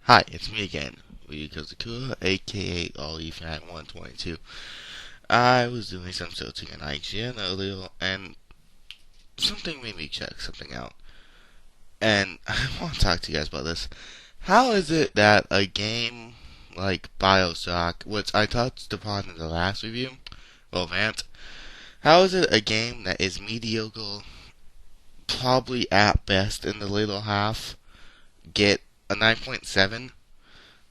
Hi, it's me again, Ryuko aka OllyFan122. I was doing some searching on IGN earlier, and something made me check something out. And I want to talk to you guys about this. How is it that a game like Bioshock, which I touched upon in the last review, or rant, how is it a game that is mediocre, probably at best in the later half, get a 9.7?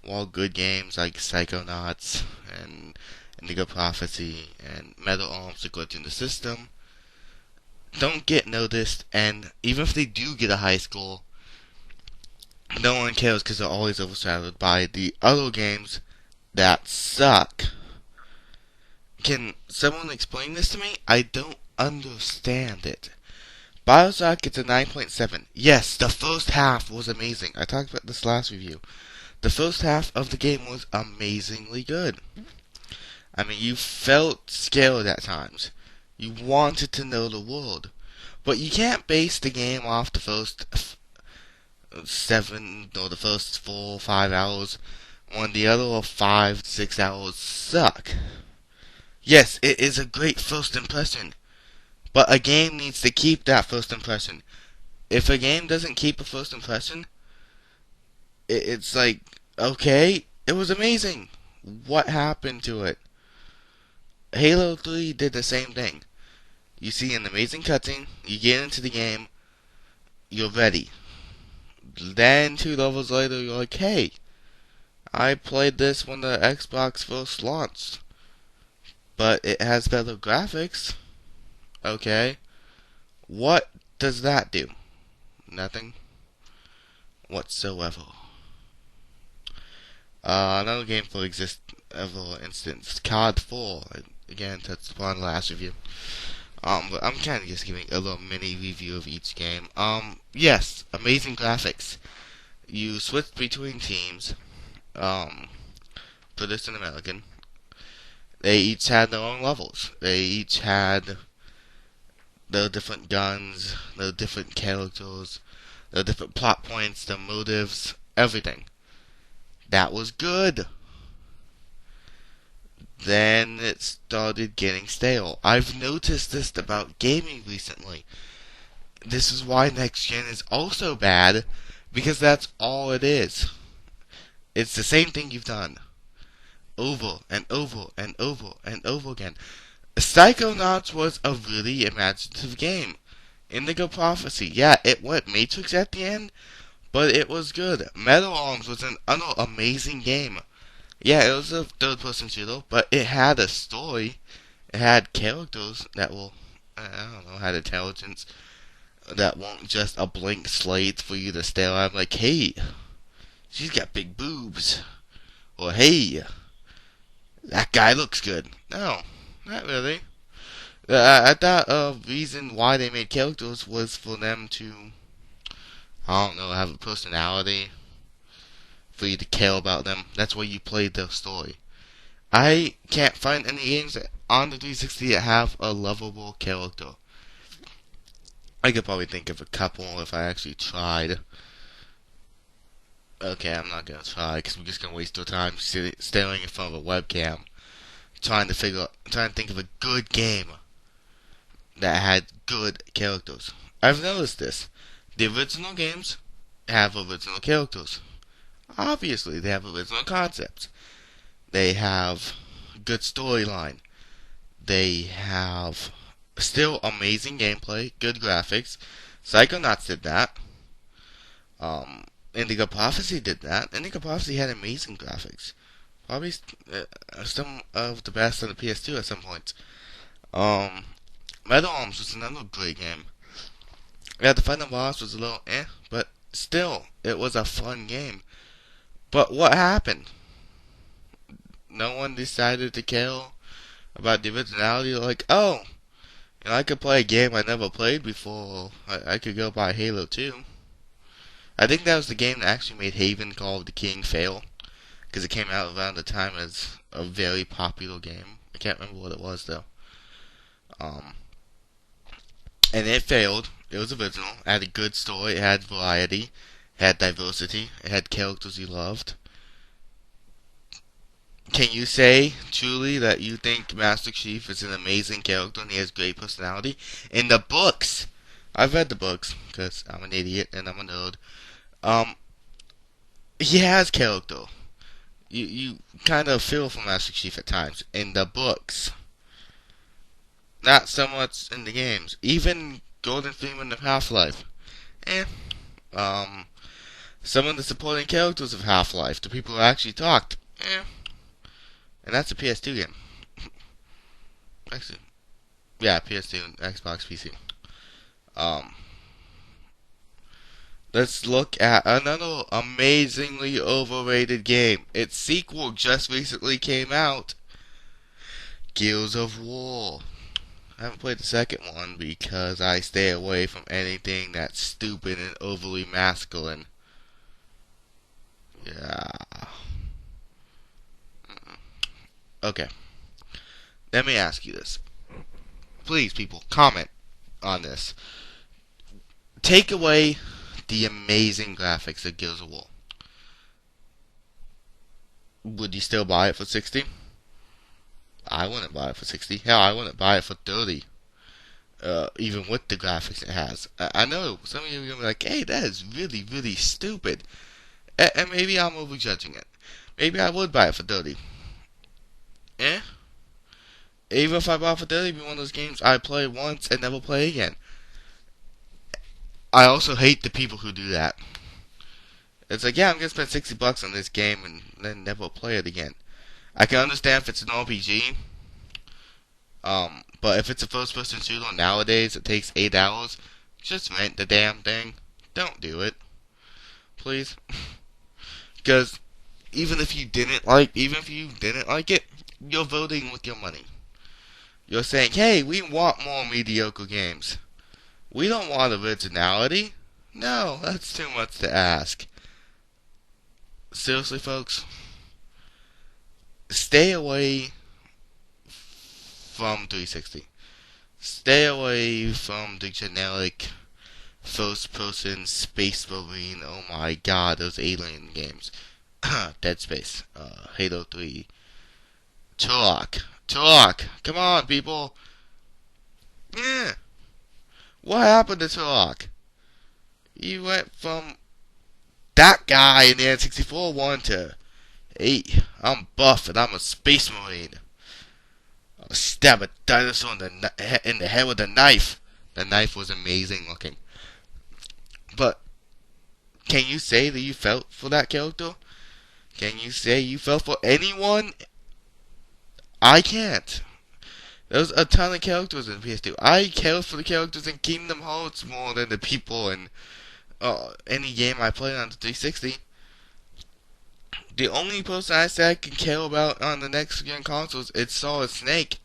While good games like Psychonauts and Indigo Prophecy and Metal Arms are glitch in the system don't get noticed, and even if they do get a high score, no one cares because they're always overshadowed by the other games that suck. Can someone explain this to me? I don't understand it. Bioshock gets a 9.7. Yes, the first half was amazing. I talked about this last review. The first half of the game was amazingly good. I mean, you felt scared at times. You wanted to know the world. But you can't base the game off the first 7 or the first 4 or 5 hours when the other 5, 6 hours suck. Yes, it is a great first impression. But a game needs to keep that first impression. If a game doesn't keep a first impression, it's like, okay, it was amazing. What happened to it? Halo 3 did the same thing. You see an amazing cutscene, you get into the game, you're ready. Then 2 levels later, you're like, hey, I played this when the Xbox first launched, but it has better graphics. Okay. What does that do? Nothing whatsoever. Another game for instance, COD 4. Again, touched upon the last review. But I'm kind of just giving a little mini review of each game. Yes, amazing graphics. You switched between teams. British and American. They each had their own levels. They each had their different guns, their different characters, their different plot points, their motives, everything. That was good. Then it started getting stale. I've noticed this about gaming recently. This is why next gen is also bad, because that's all it is. It's the same thing you've done over and over and over and over again. Psychonauts was a really imaginative game. Indigo Prophecy, yeah, it went Matrix at the end, but it was good. Metal Arms was an amazing game. Yeah, it was a third-person shooter, but it had a story. It had characters that will, I don't know, had intelligence that weren't just a blank slate for you to stare at. Like, hey, she's got big boobs. Or, hey, that guy looks good. No, not really. I thought a reason why they made characters was for them to, I don't know, have a personality, for you to care about them. That's why you played their story. I can't find any games on the 360 that have a lovable character. I could probably think of a couple if I actually tried. Okay, I'm not gonna try because we're just gonna waste our time staring in front of a webcam, trying to think of a good game that had good characters. I've noticed this. The original games have original characters. Obviously, they have original concepts. They have good storyline. They have still amazing gameplay, good graphics. Psychonauts did that. Indigo Prophecy did that. Indigo Prophecy had amazing graphics. Probably some of the best on the PS2 at some point. Metal Arms was another great game. Yeah, the final boss was a little but still, it was a fun game. But what happened? No one decided to care about the originality. Like, oh, I could play a game I never played before. I could go buy Halo 2. I think that was the game that actually made Haven Call of the King fail. Because it came out around the time as a very popular game. I can't remember what it was, though. And it failed. It was original. It had a good story. It had variety. It had diversity. It had characters you loved. Can you say truly that you think Master Chief is an amazing character and he has great personality? In the books, I've read the books because I'm an idiot and I'm a nerd. Um, he has character. You kind of feel for Master Chief at times in the books, not so much in the games. Even Golden Freeman of Half-Life. Eh. Um, some of the supporting characters of Half-Life, the people who actually talked. Eh. And that's a PS2 game. Actually, yeah, PS2 and Xbox PC. Um, let's look at another amazingly overrated game. Its sequel just recently came out. Gears of War. I haven't played the second one because I stay away from anything that's stupid and overly masculine. Yeah. Okay. Let me ask you this. Please, people, comment on this. Take away the amazing graphics of Gears of War. Would you still buy it for 60? I wouldn't buy it for 60. Hell, I wouldn't buy it for 30. Even with the graphics it has. I know some of you are going to be like, hey, that is really, really stupid. And maybe I'm overjudging it. Maybe I would buy it for 30. Eh? Even if I bought it for 30, it'd be one of those games I play once and never play again. I also hate the people who do that. It's like, yeah, I'm going to spend $60 on this game and then never play it again. I can understand if it's an RPG. But if it's a first-person shooter nowadays, it takes 8 hours. Just rent the damn thing. Don't do it, please. Because even if you didn't like it, you're voting with your money. You're saying, hey, we want more mediocre games. We don't want originality. No, that's too much to ask. Seriously, folks, stay away from 360. Stay away from the generic first-person space marine. Oh my god, those alien games. Dead Space, Halo 3, Turok. Come on, people. Yeah. What happened to Turok? You went from that guy in the N64 one to, hey, I'm buff and I'm a space marine. I'll stab a dinosaur in the head with a knife. The knife was amazing looking. But can you say that you felt for that character? Can you say you felt for anyone? I can't. There's a ton of characters in PS2. I care for the characters in Kingdom Hearts more than the people in any game I played on the 360. The only person I say I can care about on the next gen consoles is Solid Snake.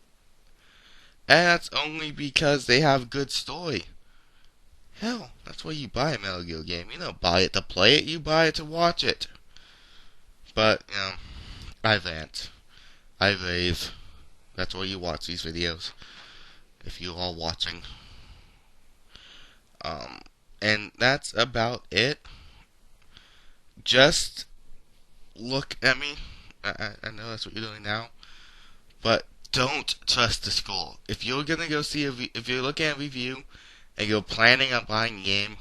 And that's only because they have good story. Hell, that's why you buy a Metal Gear game. You don't buy it to play it, you buy it to watch it. But, I rant. I rave. That's why you watch these videos. If you are watching. And that's about it. Just look at me. I know that's what you're doing now. But don't trust the score. If you're gonna go see if you're looking at a review and you're planning on buying a game,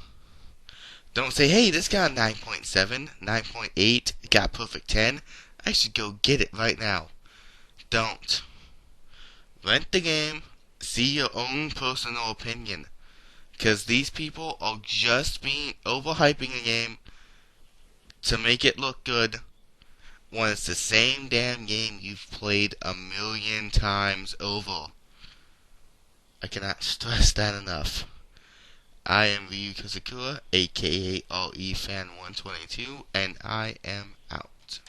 don't say, hey, this got a 9.7, 9.8, got perfect 10. I should go get it right now. Don't. Rent the game, see your own personal opinion. Because these people are just overhyping a game to make it look good when it's the same damn game you've played a million times over. I cannot stress that enough. I am Ryu Kazakura, aka REFan122, and I am out.